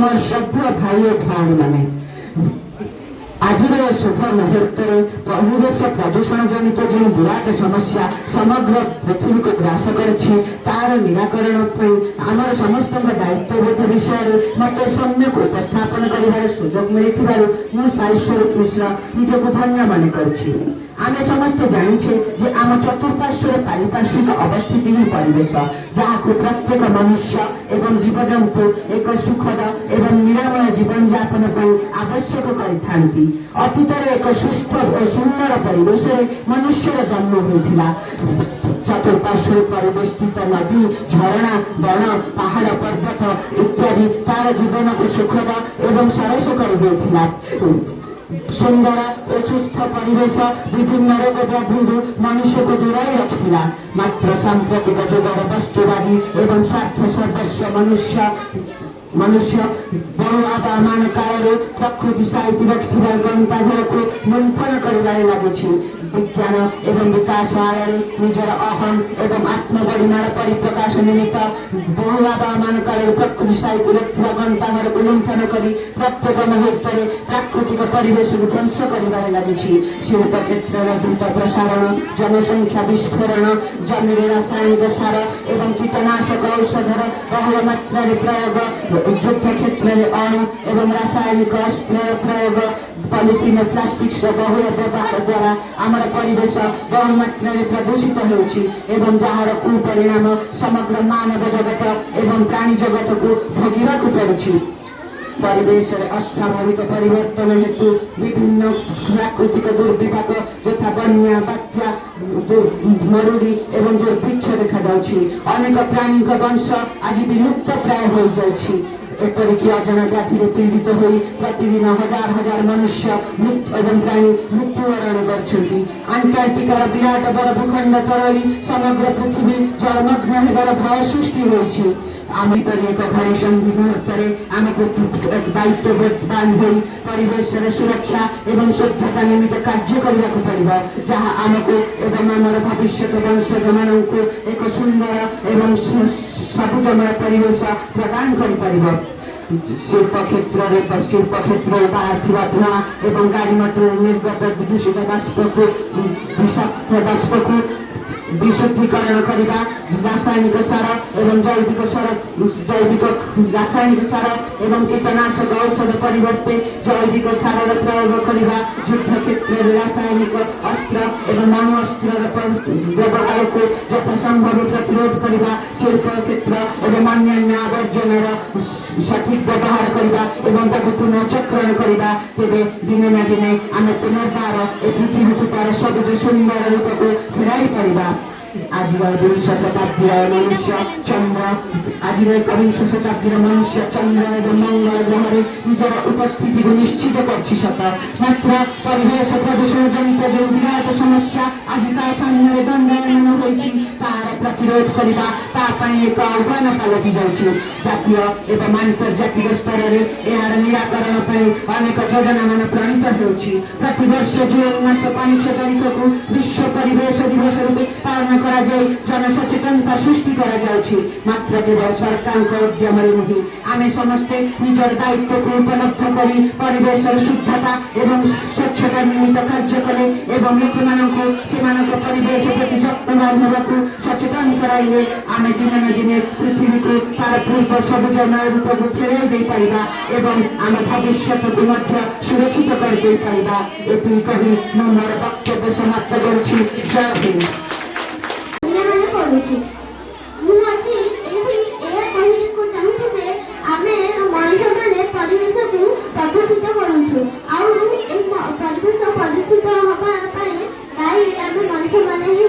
मोर सभ्य भाई और भाई माने आज शुभ मुहूर्त परिवेश प्रदूषण जनित जो विराट समस्या समग्र पृथ्वी को ग्रास कर निराकरण आमर समस्त दायित्वबोध विषय मत सम्यक उपस्थापन कर सुजोग मिली साई स्वरूप मिश्र निजक धन्य मन करुछि। आमे समस्ते जानिछे जे आम चतुर्पार्श्वर पारिपार्श्विक अवस्थिति ही परिवेश जहाँ प्रत्येक मनुष्य एवं जीवजंतु एक सुखद एवं निरामय जीवन यापन आवश्यक करिथांती। अतीतर एक सुस्थ और सुंदर परिवेश मनुष्यर जन्म होता। चतुर्पार्श्वर परिवेष्टित नदी झरणा वन पहाड़ पर्वत इत्यादि तार जीवन को सुखद एवं सरस कर देथिला। सुंदर और सुस्थ परिवेश विभिन्न रोग व्याधि मनुष्य को दूराई रखिला। मात्र सांप्रतिक जुगर वस्तुवादी एवं स्वार्थ सर्वस्व मनुष्य बहु आदामान काल प्रकृति साहित्य रखिथिबा गंताधर को लुंठन करिबारे लागिछि। विज्ञान एवं विकास आड़े निजर अहम एवं आत्मगरिमार परिप्रकाश निमित्त बहु आदामान काल प्रकृति साहित्य रखिथिबा गंताधर को लुंठन करी प्रत्येक मुहूर्त प्राकृतिक परिवेश को ध्वंस करिबारे लागिछि। शिल्प क्षेत्र द्रुत प्रसारण जनसंख्या विस्फोरण जमी रासायनिक सार एवं कीटनाशक औषधर बहु मात्रा प्रयोग युद्ध क्षेत्र में अणु एवं रासायनिक अस्त्र प्रयोग पॉलिथीन प्लास्टिक बहुल व्यवहार द्वारा आमर परिवेश बहु मात्रा प्रदूषित होउछि एवं जार कुपरिणाम समग्र मानव जगत एवं प्राणी जगत को भोगिबाकु पड़ुछि। परिवेश अस्वाभाविक परिवर्तन हेतु विभिन्न प्राकृतिक दुर्विपाक यथा बन्या बात्या मरुड़ी एवं दुर्भिक्ष देखा जाउछि। अनेक प्राणी वंश आज विलुप्त प्राय हो जाउछि। एपरिक अजना व्याधि पीड़ित हो प्रतिदिन हजार हजार मनुष्य एवं प्राणी मृत्युवरण करछन्ति। अंटार्कटिकार विराट बड़ भूखंड तरली समग्र पृथ्वी जलमग्न हेबार भय सृष्टि होइछि। आम एक घड़ी संधि मुहूर्त आमको दायित्ववान हो परिवेश सुरक्षा एवं शुद्धता निमित्त कार्य करने पड़ो जहाँ आमको एवं आमर भविष्य वंशज मानक एक सुंदर एवं सबुजमय परिवेश प्रदान कर। शिल्प क्षेत्र बाहर धुआं एवं गाड़ी मटर निर्गत दूषित बाष्प को विषाक्त बाष्प को विशुद्धीकरण करने रासायनिक सार एवं जैविक रासायनिक सार एवं कीटनाशक औषध परिवर्ते जैविक सार प्रयोग करने युद्ध क्षेत्र रासायनिक अस्त्र एवं अणुअस्त्र व्यवहार को यथासंभव प्रतिरोध करने शिल्प क्षेत्र एवं अन्य आवर्जनार सठिक व्यवहार करने एवं पुनर्चक्रण करने तेरे दिने न दिने आम पुनर्बार पृथ्वी को तार सबुज सुंदर रूप को फेराई पारिबा। आज विंश शताब्दी मनुष्य चंद्र आज एकविंश शताब्दी मनुष्य चंद्र एवं मंगल ग्रह निजर उपस्थिति को निश्चित करछि सत मात्र परिवेश प्रदूषण जनित जो विराट समस्या आज ता सामने दंडयमान होइछि तार प्रतिरोध करबा ता पई एक आह्वान पालटि जाउछि। जातीय एवं अंतर्जातीय स्तर रे एहार निराकरण पई अनेक योजना मान प्रणीत होउछि। प्रति वर्ष जून मास 5 तारिख को विश्व परिवेश दिवस रूपे पालन करा जाय जनसचेतनता सृष्टि करा जाउछि। मात्र केवल सरकार उद्यम नुहे आमे समस्ते निजर दायित्व को उपलब्ध करी परिवेश शुद्धता एवं स्वच्छता निमित्त कार्य कले एवं लोकमानंकु सेमानक परिवेश प्रति जत्नवान होबाकु सचेतन कराइले आमे दिन न दिन पृथ्वी को तार पूर्व सबुजमय रूप को फेराई दे पारिबा एवं आम भविष्य को मध्य सुरक्षित कर दे पारिबा। एति कहि मोर वक्तव्य समाप्त करुछि। जय हिंद। परिवेश को प्रदूषित करूछु परिवेश प्रदूषित हवा दायी आम मनुष्य मैंने ही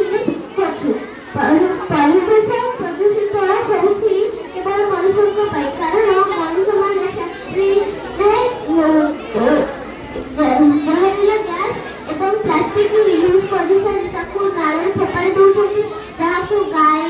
करछु। परिवेश प्रदूषित होउछि केवल मनुष्य कारण मनुष्य मैंने फैक्ट्री जहरीला गैस एवं प्लास्टिक यूज कर नाल फोपाड़ी दौरान जहाँ गाय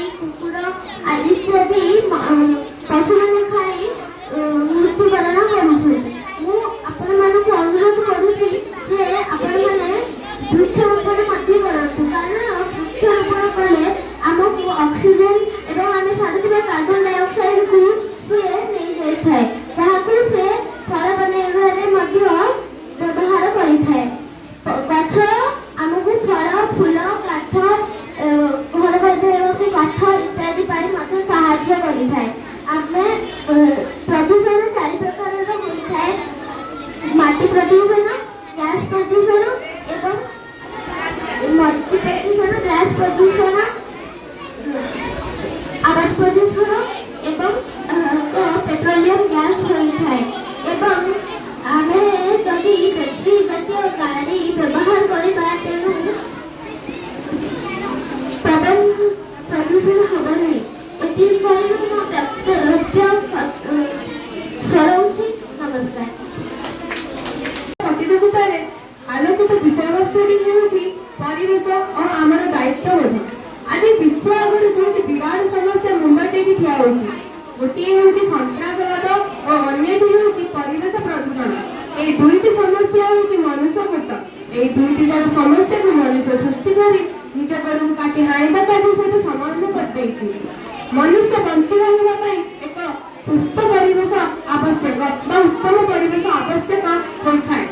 और आमर दायित्वबोध आज विश्व आगे दुईटी विराट समस्या मुंड टेकी ठिया होची गोटे होची सन्त्रासवाद और अन्यटी होची परिवेश प्रदूषण ए दुईटी समस्या होची मनुष्यकृत ए दुईटी समस्या को मनुष्य सृष्टि करी निज घरକୁ काटी हाणिबा कार्य सहित समाधान କରିଦେଇଛି मनुष्य बंची रहिबा ପାଇଁ एक सुस्थ परिवेश आवश्यक बा उत्तम परिवेश आवश्यक होइଥାଏ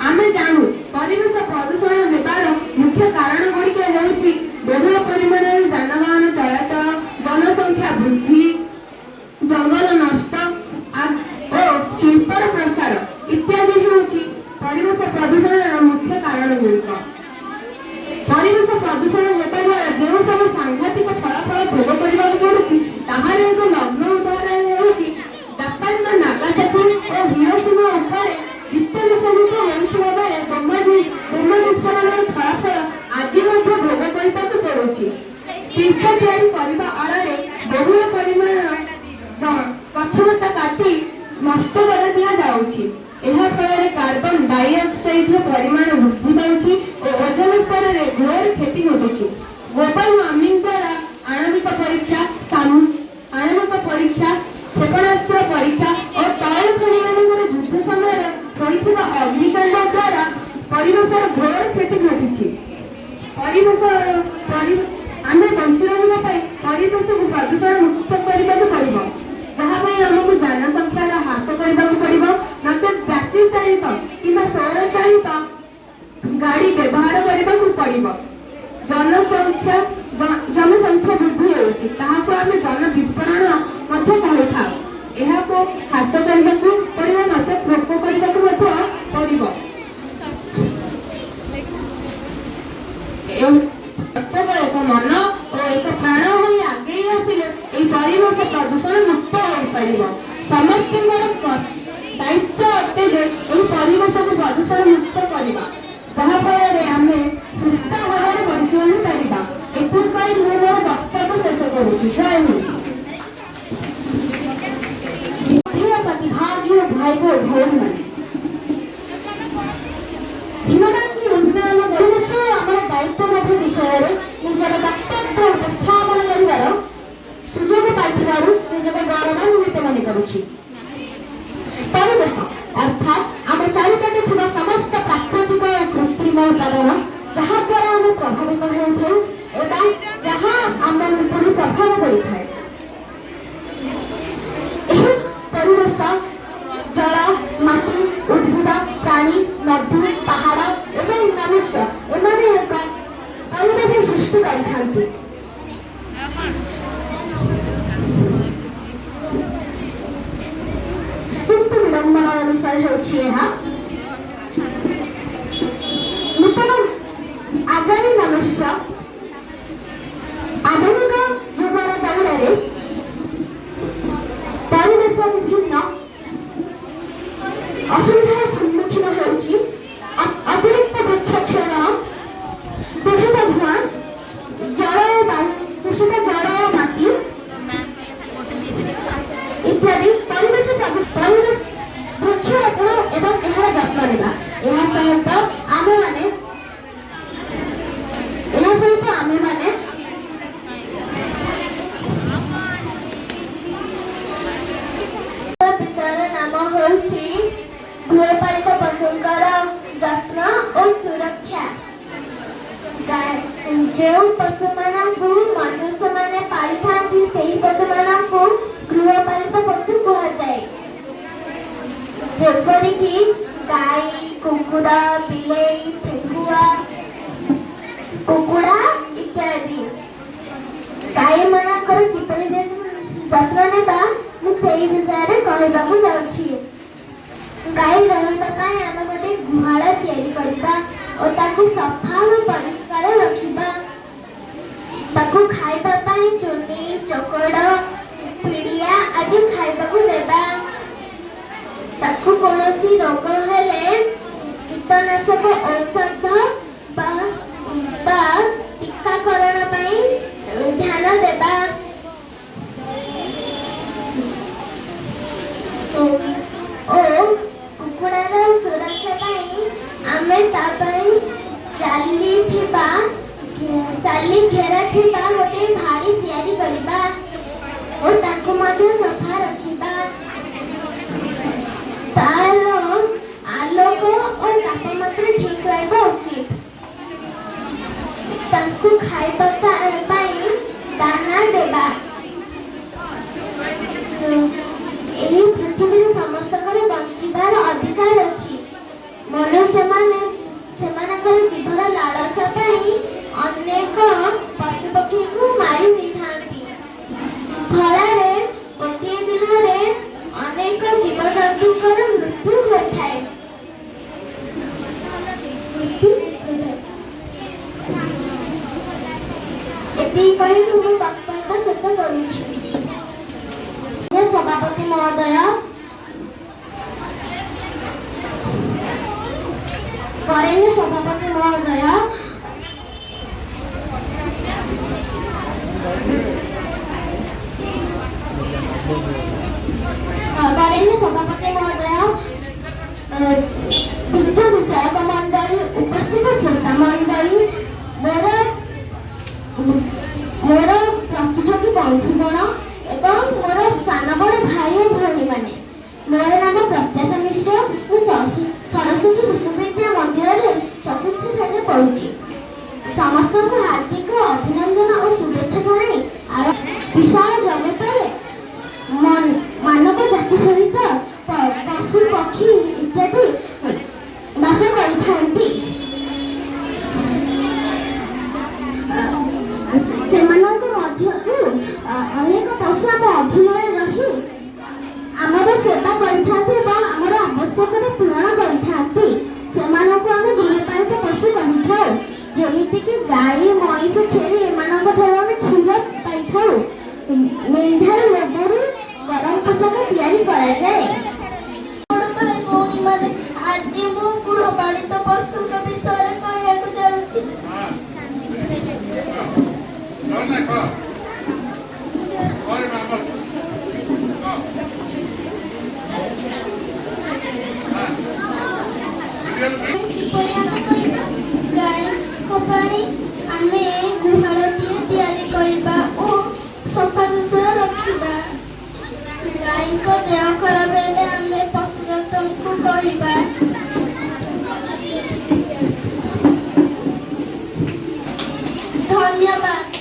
आमे जानू परिवेश प्रदूषण हेबार मुख्य कारण गुड़िक हेउछि बहुल परिमाणर जानवाहन चलाचल जनसंख्या वृद्धि जंगल नष्ट और शिल्पर प्रसार इत्यादि हेउछि परिवेश प्रदूषणर मुख्य कारण गुड़िक परिवेश प्रदूषण हेबा द्वारा जो सब सांघातिक फलाफल भोग करने पड़ुछि ताहार एक नग्न उदाहरण हेउछि जापान नागासाकी और हिरोशिमा उपरे वित्त विस्फोट होइଥିବା ବେଳେ ବୋମା ବିସ୍ଫୋରଣର ଫଳାଫଳ ଆଜି ମଧ୍ୟ ଭୋଗ କରିବାକୁ ପଡୁଛି ଶିଳ୍ପ ତିଆରି କରିବା ଆଳରେ ବହୁଳ ପରିମାଣର ଗଛଲତା କାଟି ନଷ୍ଟ କରି ଦିଆଯାଉଛି ଏହା ଫଳରେ କାର୍ବନ ଡାଇଅକ୍ସାଇଡର ପରିମାଣ ବୃଦ୍ଧି ପାଉଛି ଓ ଓଜୋନ ସ୍ତରରେ ଘୋର କ୍ଷତି ଘଟୁଛି ଗ୍ଲୋବାଲ ୱାର୍ମିଂ ଦ୍ୱାରା ଆଣବିକ ପରୀକ୍ଷା କ୍ଷେପଣାସ୍ତ୍ର ପରୀକ୍ଷା ଓ ତୈଳ ଖଣିମାନଙ୍କର ଯୁଦ୍ଧ ସମୟରେ ହୋଇଥିବା ଅଗ୍ନିକାଣ୍ଡ ଦ୍ୱାରା ପରିବେଶର ଘୋର କ୍ଷତି ଘଟିଛି ଆମେ ବଞ୍ଚି ରହିବା ପାଇଁ ପରିବେଶକୁ ପ୍ରଦୂଷଣ ମୁକ୍ତ କରିବାକୁ ପଡ଼ିବ ଯାହା ପାଇଁ ଆମକୁ ଜନସଂଖ୍ୟାର ହ୍ରାସ କରିବାକୁ ପଡ଼ିବ ନଚେତ୍ ବ୍ୟାଟେରୀ ଚାଳିତ କିମ୍ବା ସୌର ଚାଳିତ ଗାଡ଼ି ବ୍ୟବହାର କରିବାକୁ ପଡ଼ିବ ଜନସଂଖ୍ୟା ବୃଦ୍ଧି ହେଉଛି ତାହାକୁ ଆମେ ଜନ ବିସ୍ଫୋରଣ ମଧ୍ୟ କହିଥାଉ ଏହାକୁ ହ୍ରାସ କରିବାକୁ ପଡ଼ିବ ନଚେତ୍ ରୋକ କରିବାକୁ ମଧ୍ୟ ପଡ଼ିବ ପ୍ରତ୍ୟେକ ଏକ ମନ ଓ ଏକ ପ୍ରାଣ ହୋଇ ଆଗେଇ ଆସିଲେ ଏହି ପରିବେଶ ପ୍ରଦୂଷଣ ମୁକ୍ତ ହୋଇପାରିବ ସମସ୍ତଙ୍କର ଦାୟିତ୍ୱ ଅଟେ ଯେ ଏହି ପରିବେଶକୁ ପ୍ରଦୂଷଣ ମୁକ୍ତ କରିବା ଯାହାଫଳରେ ଆମେ ସୁସ୍ଥ ଭାବରେ ବଞ୍ଚି ରହିପାରିବା ଏଥିପାଇଁ ମୁଁ ମୋର ବକ୍ତବ୍ୟ ଶେଷ କରୁଛି ଜୟ ହିନ୍ଦ ପ୍ରିୟ ପ୍ରତିଭାଗୀ ଭାଇ ଓ ଭଉଣୀମାନେ ଦିନରାତି ଉନ୍ନୟନ ପରିବେଶ ଆମର ଦାୟିତ୍ୱବୋଧ ବିଷୟରେ ନିଜର ବକ୍ତବ୍ୟ ଉପସ୍ଥାପନ କରିବାର ସୁଯୋଗ ପାଇଥିବାରୁ ନିଜକୁ ଗୌରବାନ୍ୱିତ ମନେ କରୁଛି ପରିବେଶ ଅର୍ଥାତ୍ ଆମ ଚାରିପାଖେ ଥିବା ସମସ୍ତ ପ୍ରାକୃତିକ ଓ କୃତ୍ରିମ ଉପାଦାନ ଯାହାଦ୍ୱାରା ଆମେ ପ୍ରଭାବିତ ହେଉଥାଉ ଏବଂ ଯାହା ଆମ ଉପରୁ ପ୍ରଭାବ କରିଥାଏ ଏହି ପରିବେଶ ଜଳ ମାଟି ଉଦ୍ଭିଦ ପ୍ରାଣୀ ନଦୀ ପାହାଡ଼ ଏବଂ ମନୁଷ୍ୟ ଏମାନେ ଏକ ପରିବେଶ ସୃଷ୍ଟି କରିଥାନ୍ତି କିନ୍ତୁ ବିଡ଼ମ୍ବନାର ବିଷୟ ହେଉଛି ଏହା ନୂତନ ଆଗାମୀ ମନୁଷ୍ୟ ଆଧୁନିକ ଯୁଗର ଦୌଡ଼ରେ ପରିବେଶ ବିଭିନ୍ନ ଅସୁବିଧାର ସମ୍ମୁଖୀନ ହେଉଛି ଅତିରିକ୍ତ ବୃକ୍ଷଛେଦନ ଦୂଷିତ ଧୂଆଁ ଦୂଷିତ ଜଳ ଓ ମାଟି ଇତ୍ୟାଦି ପରିବେଶ ବୃକ୍ଷରୋପଣ ଏବଂ ଏହାର ଯତ୍ନ ନେବା ଏହା ସହିତ ଆମେମାନେ ବିଷୟର ନାମ ହେଉଛି ଗୃହପାଳିତ ପଶୁଙ୍କର ଯତ୍ନ ଓ ସୁରକ୍ଷା ଯେଉଁ ପଶୁମାନଙ୍କୁ ମନୁଷ୍ୟମାନେ ପାଳିଥାନ୍ତି ସେହି ପଶୁମାନଙ୍କୁ ଗୃହପାଳିତ ପଶୁ କୁହାଯାଏ ଯେପରିକି ଗାଈ କୁକୁର ବିଲେଇ ଠେକୁଆ କୁକୁଡ଼ା ଇତ୍ୟାଦି ଗାଈମାନଙ୍କର କିପରି ଯତ୍ନ ନେବା ମୁଁ ସେଇ ବିଷୟରେ କହିବାକୁ ଯାଉଛି ଗାଈ ରହିବା ପାଇଁ ଆମେ ଗୋଟେ ଗୁହାଳ ତିଆରି କରିବା ଓ ତାକୁ ସଫା ଓ ପରିଷ୍କାର ରଖିବା ତାକୁ ଖାଇବା ପାଇଁ ଚୁନି ଚୋକଡ଼ ପିଡ଼ିଆ ଆଦି ଖାଇବାକୁ ଦେବା ତାକୁ କୌଣସି ରୋଗ ହେଲେ କୀଟନାଶକ ଔଷଧ ବା ଟୀକାକରଣ ପାଇଁ ଧ୍ୟାନ ଦେବା ଓ କୁକୁଡ଼ାର ସୁରକ୍ଷା ପାଇଁ ତା ପାଇଁ ଚାଲି ଘେରା ଥିବା ଗୋଟେ ଭାଡ଼ି ତିଆରି କରିବା ଓ ତାକୁ ମଧ୍ୟ ସଫା ରଖିବା। ତାର ଆଲୋକ ଓ ତାପମାତ୍ରା ଠିକ ରହିବା ଉଚିତ। ତାଙ୍କୁ ଖାଇବା ପାଇଁ ଦାନା ଦେବା। ଏହି ପୃଥିବୀରେ ସମସ୍ତଙ୍କର ବଞ୍ଚିବାର ଅଧିକାର ଅଛି। ମନୁଷ୍ୟମାନେ ସେମାନଙ୍କର ଜୀବନ ଲାଳସା ପାଇଁ ଅନେକ ପଶୁପକ୍ଷୀଙ୍କୁ ମାରି ଦେଇଥାନ୍ତି। ଫଳରେ ଗୋଟିଏ ଦିନରେ ଅନେକ ଜୀବଜନ୍ତୁଙ୍କର ମୃତ୍ୟୁ ହୋଇଥାଏ। ଏତିକି କହି ମୁଁ ବକ୍ତବ୍ୟ ଶେଷ କରୁଛି। ସଭାପତି ମହୋଦୟ, ବରେଣ୍ୟ ସଭାପତି ମହୋଦୟ, ବରେଣ୍ୟ ସଭାପତି ମହୋଦୟ, ବିଜ୍ଞ ବିଚାରକ ମଣ୍ଡଳୀ, ଉପସ୍ଥିତ ଶ୍ରୋତା ମଣ୍ଡଳୀ, ମୋର ପ୍ରତିଯୋଗୀ ବନ୍ଧୁଗଣ ଏବଂ ମୋର ସାନ ବଡ଼ ଭାଇ ଓ ଭଉଣୀମାନେ, ମୋର ନାମ ପ୍ରତ୍ୟାଶା ମିଶ୍ର। ମୁଁ ସରସ୍ୱତୀ ଶିଶୁ ବିଦ୍ୟା ମନ୍ଦିରରେ ଚତୁର୍ଥ ଶ୍ରେଣୀରେ ପଢୁଛି। ସମସ୍ତଙ୍କୁ ହାର୍ଦ୍ଦିକ ଅଭିନନ୍ଦନ ଓ ଶୁଭେଚ୍ଛା ଜଣାଇ ବିଶାଳ ଜଗତରେ ମାନବ ଜାତି ସହିତ ପଶୁ ପକ୍ଷୀ ଇତ୍ୟାଦି ବାସ କରିଥାନ୍ତି। ସେମାନଙ୍କ ମଧ୍ୟରୁ ଅନେକ ପଶୁ ଆମ ଅଧୀନରେ ରହି ଆମର ସେବା କରିଥାନ୍ତି ଏବଂ ଆମର ଆବଶ୍ୟକତା ପୂରଣ କରିଥାନ୍ତି। ସେମାନଙ୍କୁ ଆମେ ଗୃହପାଳିତ ପଶୁ କହିଥାଉ। ଯେମିତିକି ଗାଈ, ମଇଁଷି, ଛେଳି ଏମାନଙ୍କ ଠାରୁ ଆମେ କ୍ଷୀର ପାଇଥାଉ। ମେଣ୍ଢାର ଗୋବରରୁ ଗରମ ପୋଷାକ ତିଆରି କରାଯାଏ। ଭଉଣୀମାନେ, ଆଜି ମୁଁ ଗୃହପାଳିତ ପଶୁଙ୍କ ବିଷୟରେ କହିବାକୁ ଯାଉଛି। ଗାଈଙ୍କ ପାଇଁ ଆମେ ଗୁହାଳଟିଏ ତିଆରି କରିବା ଓ ସଫାସୁତୁରା ରଖିବା। ଗାଈଙ୍କ ଦେହ ଖରାପ ହେଲେ ଆମେ ପଶୁ ଡାକ୍ତରଙ୍କୁ କହିବା। ଧନ୍ୟବାଦ।